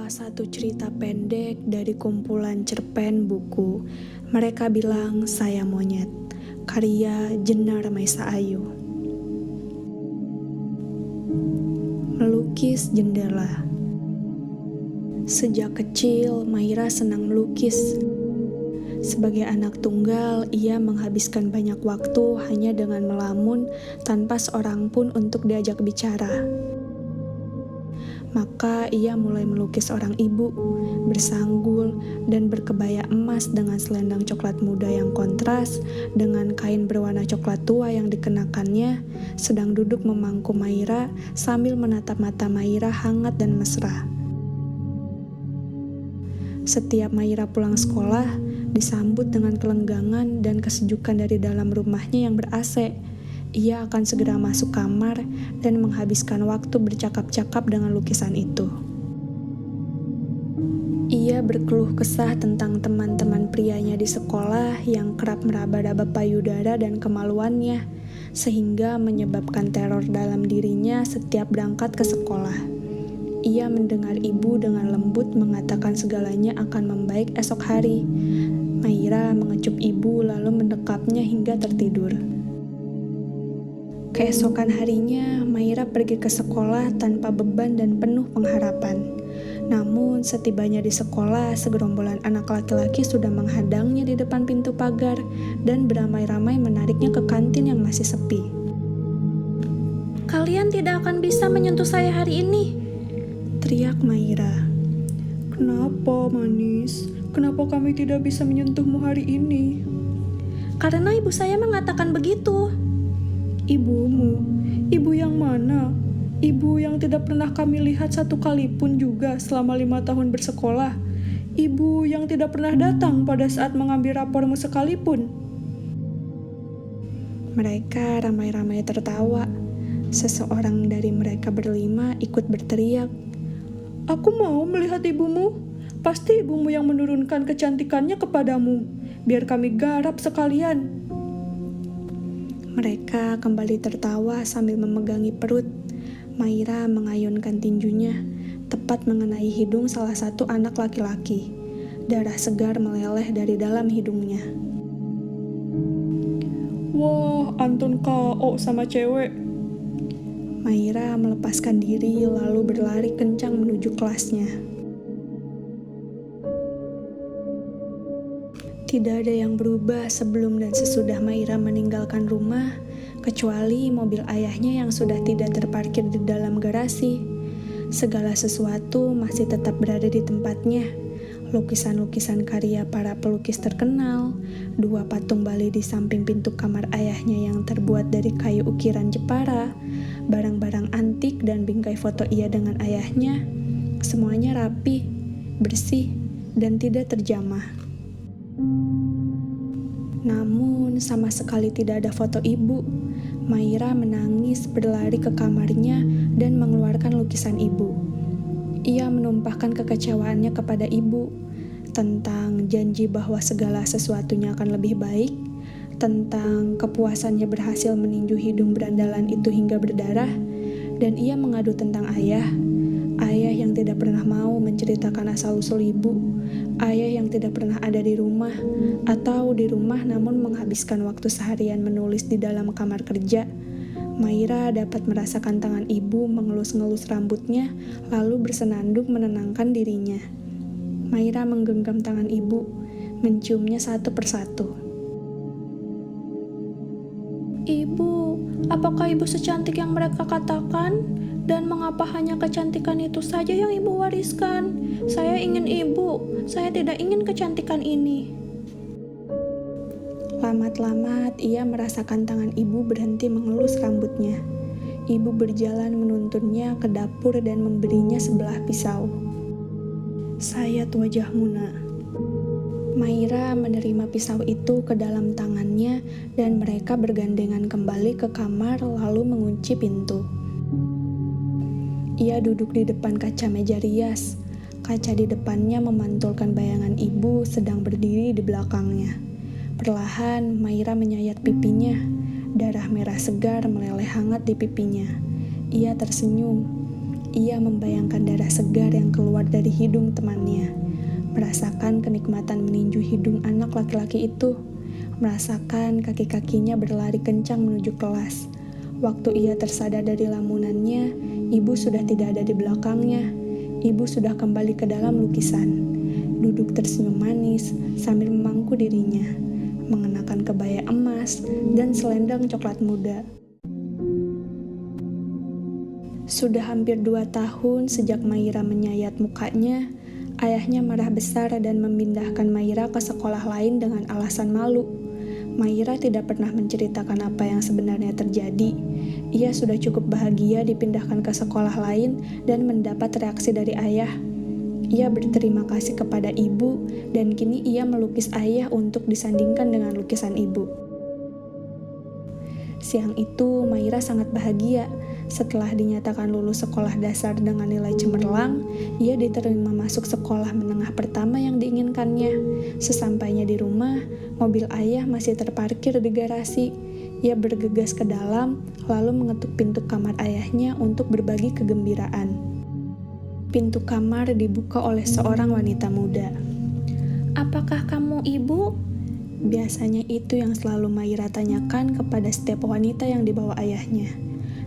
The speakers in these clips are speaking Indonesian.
salah satu cerita pendek dari kumpulan cerpen buku Mereka Bilang Saya Monyet, karya Jenar Maisa Ayu. Melukis jendela. Sejak kecil, Maira senang melukis. Sebagai anak tunggal, ia menghabiskan banyak waktu hanya dengan melamun tanpa seorang pun untuk diajak bicara. Maka ia mulai melukis orang ibu, bersanggul, dan berkebaya emas dengan selendang coklat muda yang kontras dengan kain berwarna coklat tua yang dikenakannya, sedang duduk memangku Maira sambil menatap mata Maira hangat dan mesra. Setiap Maira pulang sekolah, disambut dengan kelenggangan dan kesejukan dari dalam rumahnya yang ber-AC. Ia akan segera masuk kamar dan menghabiskan waktu bercakap-cakap dengan lukisan itu. Ia berkeluh kesah tentang teman-teman prianya di sekolah yang kerap meraba-raba payudara dan kemaluannya, sehingga menyebabkan teror dalam dirinya setiap berangkat ke sekolah. Ia mendengar ibu dengan lembut mengatakan segalanya akan membaik esok hari. Maira mengecup ibu lalu mendekapnya hingga tertidur. Keesokan harinya, Maira pergi ke sekolah tanpa beban dan penuh pengharapan. Namun, setibanya di sekolah, segerombolan anak laki-laki sudah menghadangnya di depan pintu pagar dan beramai-ramai menariknya ke kantin yang masih sepi. "Kalian tidak akan bisa menyentuh saya hari ini," teriak Maira. "Kenapa, manis? Kenapa kami tidak bisa menyentuhmu hari ini?" "Karena ibu saya mengatakan begitu." "Ibumu? Ibu yang mana? Ibu yang tidak pernah kami lihat satu kali pun juga selama 5 tahun bersekolah. Ibu yang tidak pernah datang pada saat mengambil rapormu sekalipun." Mereka ramai-ramai tertawa. Seseorang dari mereka berlima ikut berteriak, "Aku mau melihat ibumu. Pasti ibumu yang menurunkan kecantikannya kepadamu. Biar kami garap sekalian." Mereka kembali tertawa sambil memegangi perut. Maira mengayunkan tinjunya, tepat mengenai hidung salah satu anak laki-laki. Darah segar meleleh dari dalam hidungnya. "Wah, Anton KO sama cewek." Maira melepaskan diri lalu berlari kencang menuju kelasnya. Tidak ada yang berubah sebelum dan sesudah Maira meninggalkan rumah, kecuali mobil ayahnya yang sudah tidak terparkir di dalam garasi. Segala sesuatu masih tetap berada di tempatnya. Lukisan-lukisan karya para pelukis terkenal, 2 patung Bali di samping pintu kamar ayahnya yang terbuat dari kayu ukiran Jepara, barang-barang antik dan bingkai foto ia dengan ayahnya, semuanya rapi, bersih, dan tidak terjamah. Namun, sama sekali tidak ada foto ibu. Maira menangis berlari ke kamarnya dan mengeluarkan lukisan ibu. Ia menumpahkan kekecewaannya kepada ibu tentang janji bahwa segala sesuatunya akan lebih baik, tentang kepuasannya berhasil meninju hidung berandalan itu hingga berdarah, dan ia mengadu tentang ayah yang tidak pernah mau menceritakan asal-usul ibu, ayah yang tidak pernah ada di rumah, atau di rumah namun menghabiskan waktu seharian menulis di dalam kamar kerja. Maira dapat merasakan tangan ibu mengelus-ngelus rambutnya, lalu bersenandung menenangkan dirinya. Maira menggenggam tangan ibu, menciumnya satu persatu. "Ibu, apakah ibu secantik yang mereka katakan? Dan mengapa hanya kecantikan itu saja yang ibu wariskan? Saya ingin ibu, saya tidak ingin kecantikan ini." Lamat-lamat ia merasakan tangan ibu berhenti mengelus rambutnya. Ibu berjalan menuntunnya ke dapur dan memberinya sebelah pisau. "Sayat wajahmu, nak." Maira menerima pisau itu ke dalam tangannya dan mereka bergandengan kembali ke kamar lalu mengunci pintu. Ia duduk di depan kaca meja rias. Kaca di depannya memantulkan bayangan ibu sedang berdiri di belakangnya. Perlahan, Maira menyayat pipinya. Darah merah segar meleleh hangat di pipinya. Ia tersenyum. Ia membayangkan darah segar yang keluar dari hidung temannya, merasakan kenikmatan meninju hidung anak laki-laki itu, merasakan kaki-kakinya berlari kencang menuju kelas. Waktu ia tersadar dari lamunannya, ibu sudah tidak ada di belakangnya. Ibu sudah kembali ke dalam lukisan, duduk tersenyum manis sambil memangku dirinya, mengenakan kebaya emas dan selendang coklat muda. Sudah hampir 2 tahun sejak Maira menyayat mukanya, ayahnya marah besar dan memindahkan Maira ke sekolah lain dengan alasan malu. Maira tidak pernah menceritakan apa yang sebenarnya terjadi. Ia sudah cukup bahagia dipindahkan ke sekolah lain dan mendapat reaksi dari ayah. Ia berterima kasih kepada ibu dan kini ia melukis ayah untuk disandingkan dengan lukisan ibu. Siang itu Maira sangat bahagia. Setelah dinyatakan lulus sekolah dasar dengan nilai cemerlang, ia diterima masuk sekolah menengah pertama yang diinginkannya. Sesampainya di rumah, mobil ayah masih terparkir di garasi. Ia bergegas ke dalam, lalu mengetuk pintu kamar ayahnya untuk berbagi kegembiraan. Pintu kamar dibuka oleh seorang wanita muda. Apakah kamu ibu? Biasanya itu yang selalu Maira tanyakan kepada setiap wanita yang dibawa ayahnya.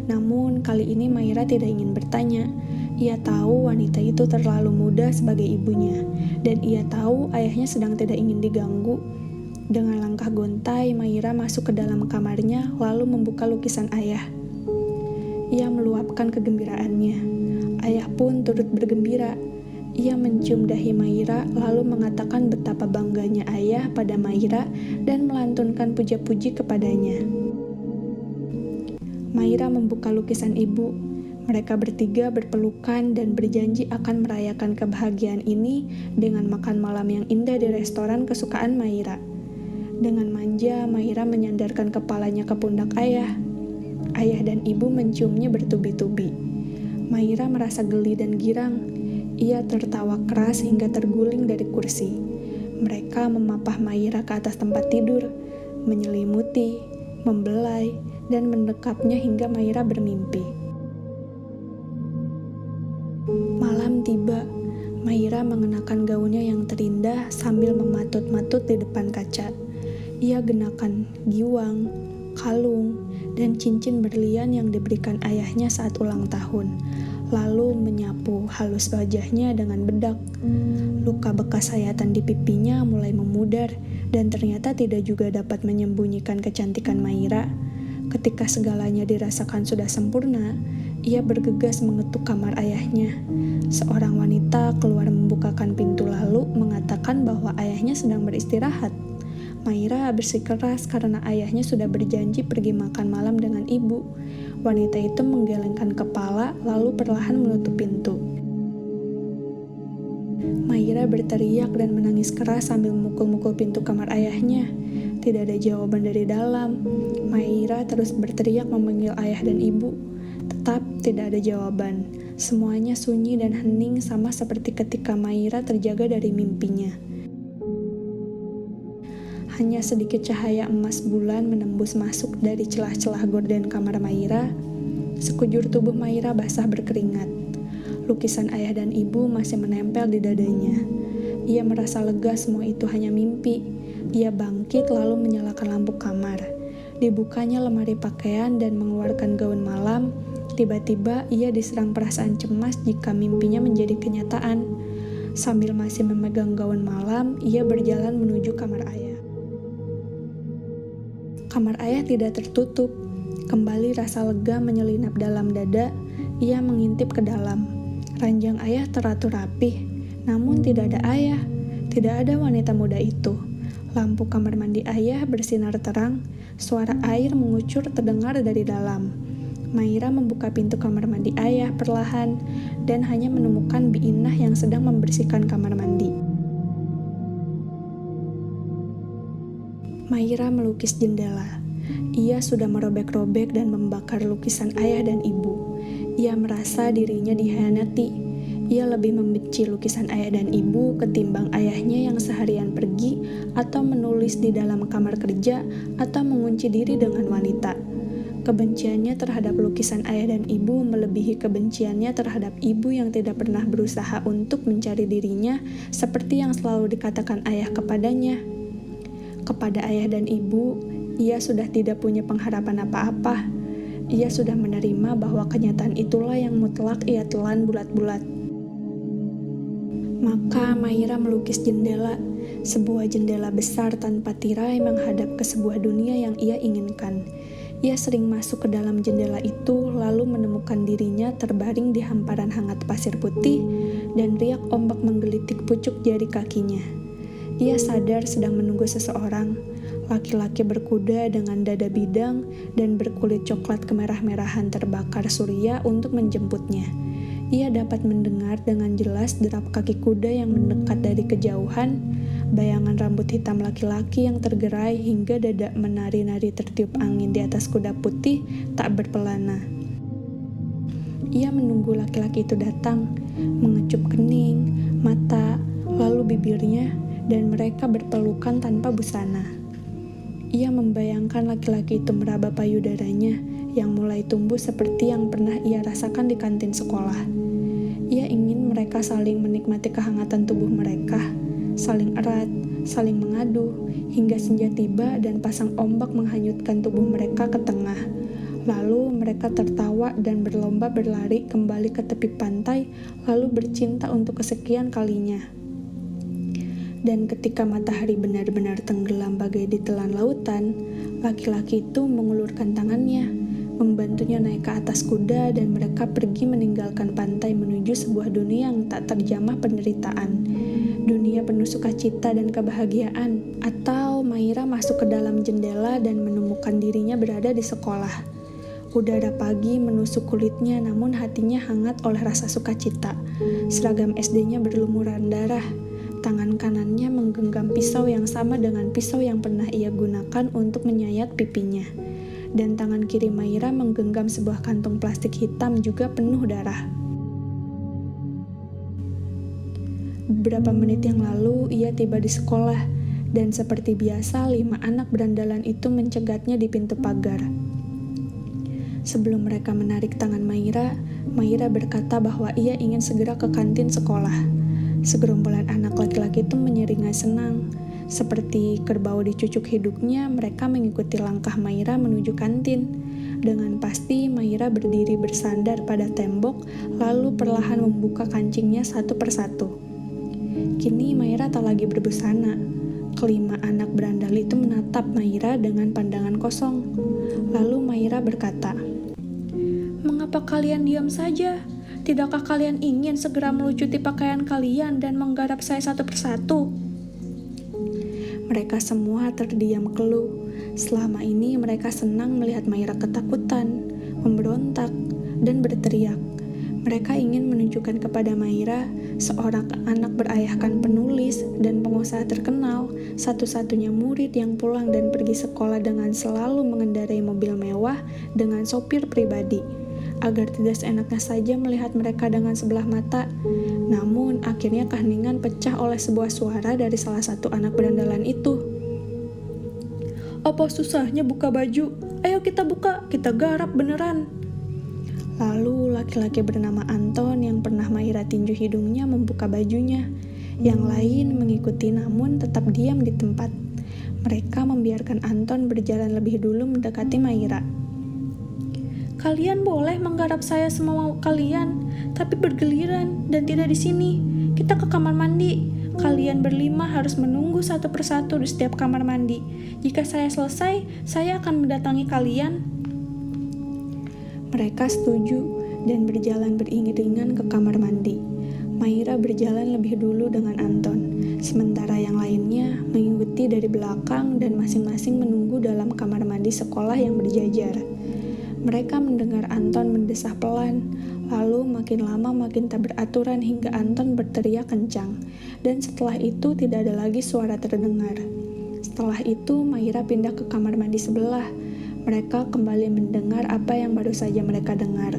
Namun kali ini Maira tidak ingin bertanya. Ia tahu wanita itu terlalu muda sebagai ibunya, dan ia tahu ayahnya sedang tidak ingin diganggu. Dengan langkah gontai, Maira masuk ke dalam kamarnya lalu membuka lukisan ayah. Ia meluapkan kegembiraannya. Ayah pun turut bergembira. Ia mencium dahi Maira lalu mengatakan betapa bangganya ayah pada Maira dan melantunkan puja-puji kepadanya. Maira membuka lukisan ibu. Mereka bertiga berpelukan dan berjanji akan merayakan kebahagiaan ini dengan makan malam yang indah di restoran kesukaan Maira. Dengan manja, Maira menyandarkan kepalanya ke pundak ayah. Ayah dan ibu menciumnya bertubi-tubi. Maira merasa geli dan girang. Ia tertawa keras hingga terguling dari kursi. Mereka memapah Maira ke atas tempat tidur, menyelimuti, membelai, dan mendekapnya hingga Maira bermimpi. Malam tiba, Maira mengenakan gaunnya yang terindah sambil mematut-matut di depan kaca. Ia genakan giwang, kalung, dan cincin berlian yang diberikan ayahnya saat ulang tahun, lalu menyapu halus wajahnya dengan bedak. Luka bekas sayatan di pipinya mulai memudar, dan ternyata tidak juga dapat menyembunyikan kecantikan Maira. Ketika segalanya dirasakan sudah sempurna, ia bergegas mengetuk kamar ayahnya. Seorang wanita keluar membukakan pintu lalu mengatakan bahwa ayahnya sedang beristirahat. Maira bersikeras karena ayahnya sudah berjanji pergi makan malam dengan ibu. Wanita itu menggelengkan kepala lalu perlahan menutup pintu. Maira berteriak dan menangis keras sambil memukul-mukul pintu kamar ayahnya. Tidak ada jawaban dari dalam. Maira terus berteriak memanggil ayah dan ibu. Tetap tidak ada jawaban. Semuanya sunyi dan hening sama seperti ketika Maira terjaga dari mimpinya. Hanya sedikit cahaya emas bulan menembus masuk dari celah-celah gorden kamar Maira. Sekujur tubuh Maira basah berkeringat. Lukisan ayah dan ibu masih menempel di dadanya. Ia merasa lega semua itu hanya mimpi. Ia bangkit lalu menyalakan lampu kamar. Dibukanya lemari pakaian dan mengeluarkan gaun malam. Tiba-tiba ia diserang perasaan cemas jika mimpinya menjadi kenyataan. Sambil masih memegang gaun malam, ia berjalan menuju kamar ayah. Kamar ayah tidak tertutup. Kembali rasa lega menyelinap dalam dada. Ia mengintip ke dalam. Ranjang ayah teratur rapih, namun tidak ada ayah. Tidak ada wanita muda itu. Lampu kamar mandi ayah bersinar terang. Suara air mengucur terdengar dari dalam. Maira membuka pintu kamar mandi ayah perlahan dan hanya menemukan Biinah yang sedang membersihkan kamar mandi. Maira melukis jendela. Ia sudah merobek-robek dan membakar lukisan ayah dan ibu. Ia merasa dirinya dikhianati. Ia lebih membenci lukisan ayah dan ibu ketimbang ayahnya yang seharian pergi atau menulis di dalam kamar kerja atau mengunci diri dengan wanita. Kebenciannya terhadap lukisan ayah dan ibu melebihi kebenciannya terhadap ibu yang tidak pernah berusaha untuk mencari dirinya seperti yang selalu dikatakan ayah kepadanya. Kepada ayah dan ibu, ia sudah tidak punya pengharapan apa-apa. Ia sudah menerima bahwa kenyataan itulah yang mutlak ia telan bulat-bulat. Maka Maira melukis jendela, sebuah jendela besar tanpa tirai menghadap ke sebuah dunia yang ia inginkan. Ia sering masuk ke dalam jendela itu, lalu menemukan dirinya terbaring di hamparan hangat pasir putih dan riak ombak menggelitik pucuk jari kakinya. Ia sadar sedang menunggu seseorang, laki-laki berkuda dengan dada bidang dan berkulit coklat kemerah-merahan terbakar surya untuk menjemputnya. Ia dapat mendengar dengan jelas derap kaki kuda yang mendekat dari kejauhan, bayangan rambut hitam laki-laki yang tergerai hingga dada menari-nari tertiup angin di atas kuda putih tak berpelana. Ia menunggu laki-laki itu datang, mengecup kening, mata, lalu bibirnya, dan mereka berpelukan tanpa busana. Ia membayangkan laki-laki itu meraba payudaranya yang mulai tumbuh seperti yang pernah ia rasakan di kantin sekolah. Ia ingin mereka saling menikmati kehangatan tubuh mereka, saling erat, saling mengadu, hingga senja tiba dan pasang ombak menghanyutkan tubuh mereka ke tengah. Lalu mereka tertawa dan berlomba berlari kembali ke tepi pantai, lalu bercinta untuk kesekian kalinya. Dan ketika matahari benar-benar tenggelam bagai ditelan lautan, laki-laki itu mengulurkan tangannya, membantunya naik ke atas kuda dan mereka pergi meninggalkan pantai menuju sebuah dunia yang tak terjamah penderitaan. Dunia penuh sukacita dan kebahagiaan. Atau Maira masuk ke dalam jendela dan menemukan dirinya berada di sekolah. Udara pagi menusuk kulitnya namun hatinya hangat oleh rasa sukacita. Seragam SD-nya berlumuran darah. Tangan kanannya menggenggam pisau yang sama dengan pisau yang pernah ia gunakan untuk menyayat pipinya. Dan tangan kiri Maira menggenggam sebuah kantong plastik hitam juga penuh darah. Beberapa menit yang lalu, ia tiba di sekolah, dan seperti biasa, 5 anak berandalan itu mencegatnya di pintu pagar. Sebelum mereka menarik tangan Maira, Maira berkata bahwa ia ingin segera ke kantin sekolah. Segerombolan anak laki-laki itu menyeringai senang. Seperti kerbau dicucuk hidungnya, mereka mengikuti langkah Maira menuju kantin. Dengan pasti, Maira berdiri bersandar pada tembok, lalu perlahan membuka kancingnya satu persatu. Kini Maira tak lagi berbusana. Kelima anak berandal itu menatap Maira dengan pandangan kosong. Lalu Maira berkata, "Mengapa kalian diam saja? Tidakkah kalian ingin segera melucuti pakaian kalian dan menggarap saya satu persatu?" Mereka semua terdiam keluh. Selama ini mereka senang melihat Maira ketakutan, memberontak, dan berteriak. Mereka ingin menunjukkan kepada Maira, seorang anak berayahkan penulis dan pengusaha terkenal, satu-satunya murid yang pulang dan pergi sekolah dengan selalu mengendarai mobil mewah dengan sopir pribadi, agar tidak seenaknya saja melihat mereka dengan sebelah mata. Namun, akhirnya keheningan pecah oleh sebuah suara dari salah satu anak berandalan itu. Apa susahnya buka baju? Ayo kita buka, kita garap beneran. Lalu laki-laki bernama Anton yang pernah Maira tinju hidungnya membuka bajunya. Yang lain mengikuti namun tetap diam di tempat. Mereka membiarkan Anton berjalan lebih dulu mendekati Maira. "Kalian boleh menggarap saya semau kalian, tapi bergiliran dan tidak di sini. Kita ke kamar mandi. Kalian berlima harus menunggu satu persatu di setiap kamar mandi. Jika saya selesai, saya akan mendatangi kalian." Mereka setuju dan berjalan beriringan ke kamar mandi. Maira berjalan lebih dulu dengan Anton, sementara yang lainnya mengikuti dari belakang dan masing-masing menunggu dalam kamar mandi sekolah yang berjajar. Mereka mendengar Anton mendesah pelan, lalu makin lama makin tak beraturan hingga Anton berteriak kencang, dan setelah itu tidak ada lagi suara terdengar. Setelah itu, Maira pindah ke kamar mandi sebelah. Mereka kembali mendengar apa yang baru saja mereka dengar.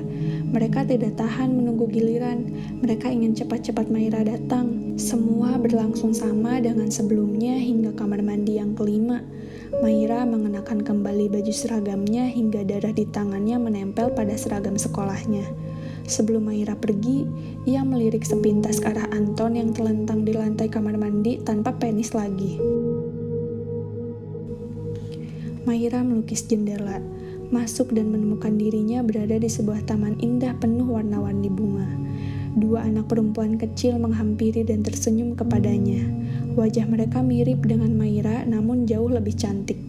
Mereka tidak tahan menunggu giliran. Mereka ingin cepat-cepat Maira datang. Semua berlangsung sama dengan sebelumnya hingga kamar mandi yang kelima. Maira mengenakan kembali baju seragamnya hingga darah di tangannya menempel pada seragam sekolahnya. Sebelum Maira pergi, ia melirik sepintas ke arah Anton yang terlentang di lantai kamar mandi tanpa penis lagi. Maira melukis jendela, masuk dan menemukan dirinya berada di sebuah taman indah penuh warna-warni bunga. Dua anak perempuan kecil menghampiri dan tersenyum kepadanya. Wajah mereka mirip dengan Maira namun jauh lebih cantik.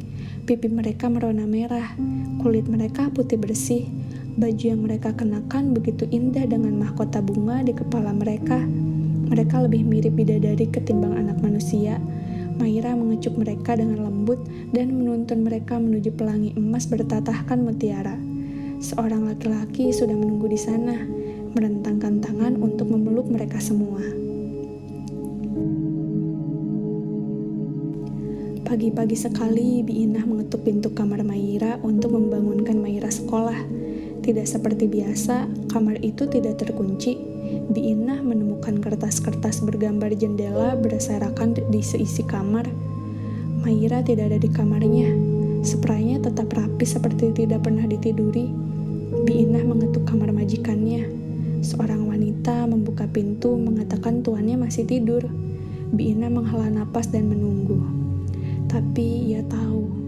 Pipi mereka merona merah, kulit mereka putih bersih. Baju yang mereka kenakan begitu indah dengan mahkota bunga di kepala mereka. Mereka lebih mirip bidadari ketimbang anak manusia. Maira mengecup mereka dengan lembut dan menuntun mereka menuju pelangi emas bertatahkan mutiara. Seorang laki-laki sudah menunggu di sana, merentangkan tangan untuk memeluk mereka semua. Pagi-pagi sekali, Bi Inah mengetuk pintu kamar Maira untuk membangunkan Maira sekolah. Tidak seperti biasa, kamar itu tidak terkunci. Bi Inah menemukan kertas-kertas bergambar jendela berserakan di seisi kamar. Maira tidak ada di kamarnya. Spraynya tetap rapi seperti tidak pernah ditiduri. Bi Inah mengetuk kamar majikannya. Seorang wanita membuka pintu mengatakan tuannya masih tidur. Bi Inah menghela napas dan menunggu. Tapi ia tahu